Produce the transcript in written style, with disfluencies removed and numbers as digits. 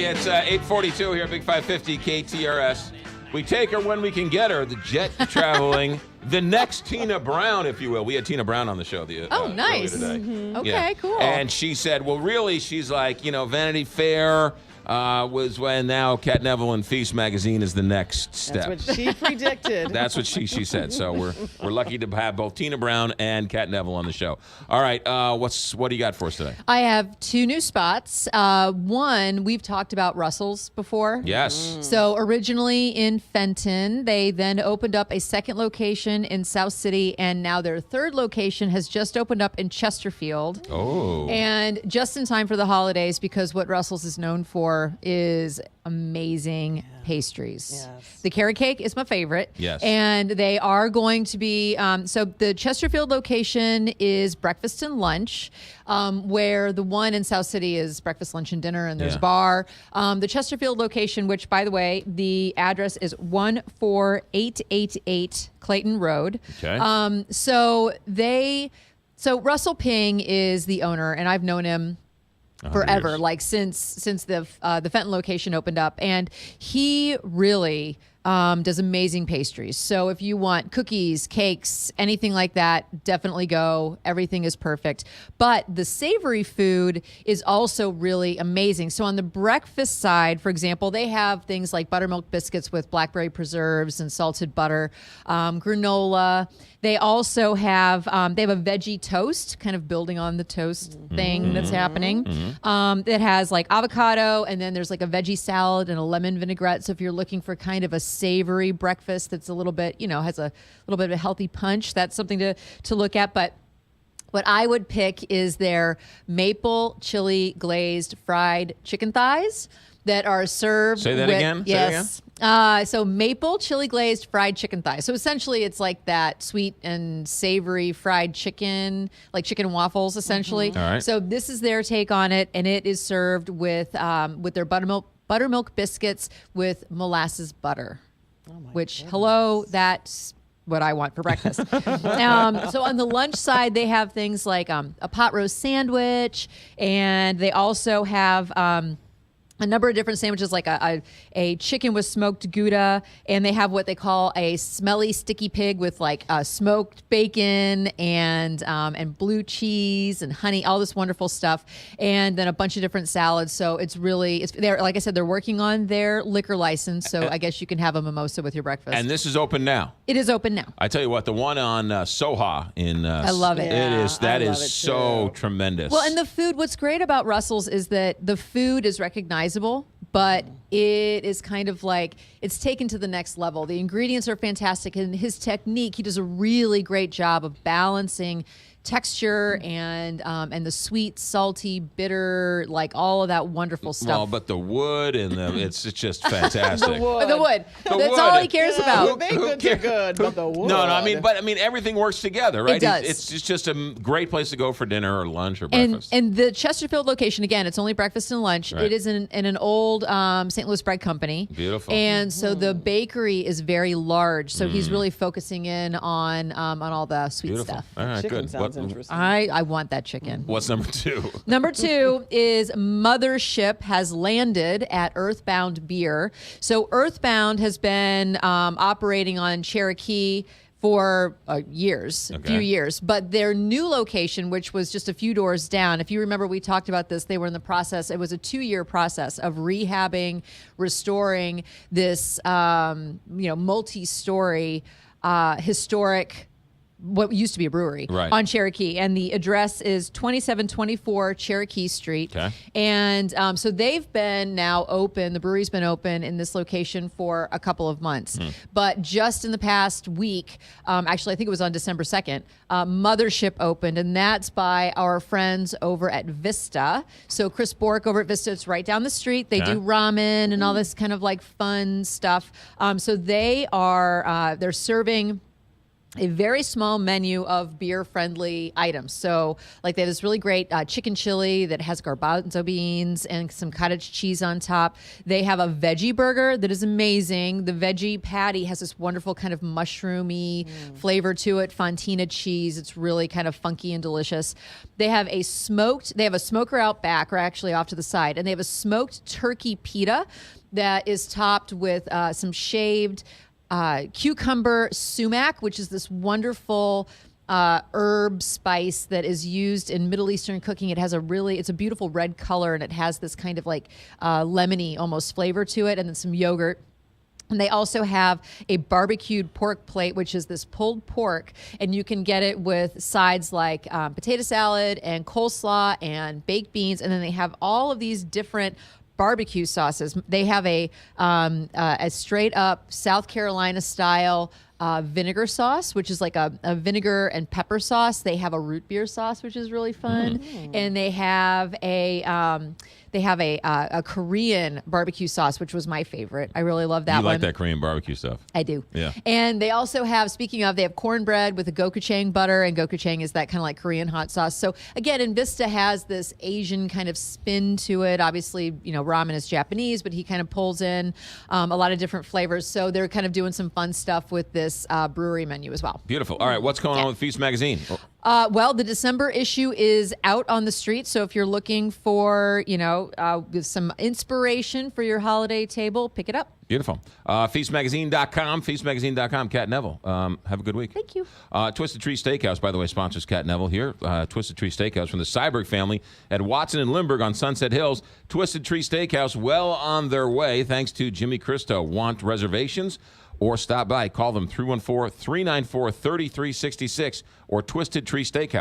everybody. It's 8:42 here at Big 550 KTRS. We take her when we can get her. The jet traveling. The next Tina Brown, if you will. We had Tina Brown on the show nice. earlier today. Mm-hmm. Okay, cool. And she said, well, really, she's like, Vanity Fair was when now Kat Neville and Feast magazine is the next step. That's what she predicted. That's what she said. So we're lucky to have both Tina Brown and Kat Neville on the show. All right, what do you got for us today? I have two new spots. One, we've talked about Russell's before. Yes. So originally in Fenton, they then opened up a second location in South City, and now their third location has just opened up in Chesterfield. Oh. And just in time for the holidays, because what Russell's is known for is amazing pastries. Yes. The carrot cake is my favorite. Yes. And they are going to be, so the Chesterfield location is breakfast and lunch, where the one in South City is breakfast, lunch, and dinner, and there's a bar. The Chesterfield location, which, by the way, the address is 14888 Clayton Road. Okay. So Russell Ping is the owner, and I've known him forever, years. like since the Fenton location opened up, and he really does amazing pastries. So if you want cookies, cakes, anything like that, definitely go. Everything is perfect. But the savory food is also really amazing. So on the breakfast side, for example, they have things like buttermilk biscuits with blackberry preserves and salted butter, granola. They also have a veggie toast, kind of building on the toast thing that's happening. It has like avocado, and then there's like a veggie salad and a lemon vinaigrette. So if you're looking for kind of a savory breakfast that's a little bit, has a little bit of a healthy punch, that's something to look at. But what I would pick is their maple chili glazed fried chicken thighs that are served. Say that with, again? Yes. So maple chili glazed fried chicken thighs. So essentially it's like that sweet and savory fried chicken, like chicken waffles essentially. All right. So this is their take on it, and it is served with their buttermilk biscuits with molasses butter. Which, hello, that's what I want for breakfast. So on the lunch side, they have things like a pot roast sandwich, and they also have a number of different sandwiches, like a chicken with smoked Gouda, and they have what they call a smelly sticky pig with like smoked bacon and blue cheese and honey, all this wonderful stuff, and then a bunch of different salads. So it's they're, like I said, they're working on their liquor license, so I guess you can have a mimosa with your breakfast. And this is open now. It is open now. I tell you what, the one on Soha in I love it. That is so tremendous. Well, and the food, what's great about Russell's is that the food is recognizable, but it is kind of like it's taken to the next level. The ingredients are fantastic, and his technique, he does a really great job of balancing texture and the sweet, salty, bitter, like all of that wonderful stuff. Well, but the wood and it's just fantastic. The wood. That's all he cares about. The baked goods are good, but the wood. No, I mean everything works together, right? It does. It's just a great place to go for dinner or lunch or breakfast. And the Chesterfield location, again, it's only breakfast and lunch. Right. It is in an old St. Louis bread company. Beautiful. And so the bakery is very large. So he's really focusing in on all the sweet Beautiful. stuff. All right, Chicken good. sounds interesting. I want that chicken. What's number two? Number two is Mothership has landed at Earthbound Beer. So Earthbound has been operating on Cherokee for years, a few years. But their new location, which was just a few doors down, if you remember, we talked about this, they were in the process, it was a 2-year process of rehabbing, restoring this, multi-story, historic, what used to be a brewery on Cherokee, and the address is 2724 Cherokee Street. Okay. And so they've been now open, the brewery's been open in this location for a couple of months. But just in the past week, actually I think it was on December 2nd, Mothership opened, and that's by our friends over at Vista. So Chris Bork over at Vista, it's right down the street. They do ramen and all this kind of like fun stuff. So they are, they're serving a very small menu of beer-friendly items. So, like, they have this really great chicken chili that has garbanzo beans and some cottage cheese on top. They have a veggie burger that is amazing. The veggie patty has this wonderful kind of mushroomy flavor to it, fontina cheese. It's really kind of funky and delicious. They have a smoker out back, or actually off to the side, and they have a smoked turkey pita that is topped with some shaved cucumber sumac, which is this wonderful herb spice that is used in Middle Eastern cooking. It's a beautiful red color, and it has this kind of like lemony almost flavor to it, and then some yogurt. And they also have a barbecued pork plate, which is this pulled pork, and you can get it with sides like potato salad and coleslaw and baked beans, and then they have all of these different barbecue sauces. They have a straight up South Carolina style vinegar sauce, which is like a vinegar and pepper sauce. They have a root beer sauce, which is really fun, and they have a Korean barbecue sauce, which was my favorite. I really love that one. You like that Korean barbecue stuff? I do. Yeah. And they also have, speaking of, they have cornbread with a gochujang butter, and gochujang is that kind of like Korean hot sauce. So again, Invista has this Asian kind of spin to it. Obviously, ramen is Japanese, but he kind of pulls in a lot of different flavors. So they're kind of doing some fun stuff with this brewery menu as well. Beautiful. All right, what's going on with Feast Magazine? Well, the December issue is out on the street. So if you're looking for, some inspiration for your holiday table, pick it up. Beautiful. Feastmagazine.com, feastmagazine.com. Kat Neville, have a good week. Thank you. Twisted Tree Steakhouse, by the way, sponsors Kat Neville here. Twisted Tree Steakhouse from the Seiberg family at Watson and Lindbergh on Sunset Hills. Twisted Tree Steakhouse well on their way, thanks to Jimmy Christo. Want reservations? Or stop by. Call them 314-394-3366 or Twisted Tree Steakhouse.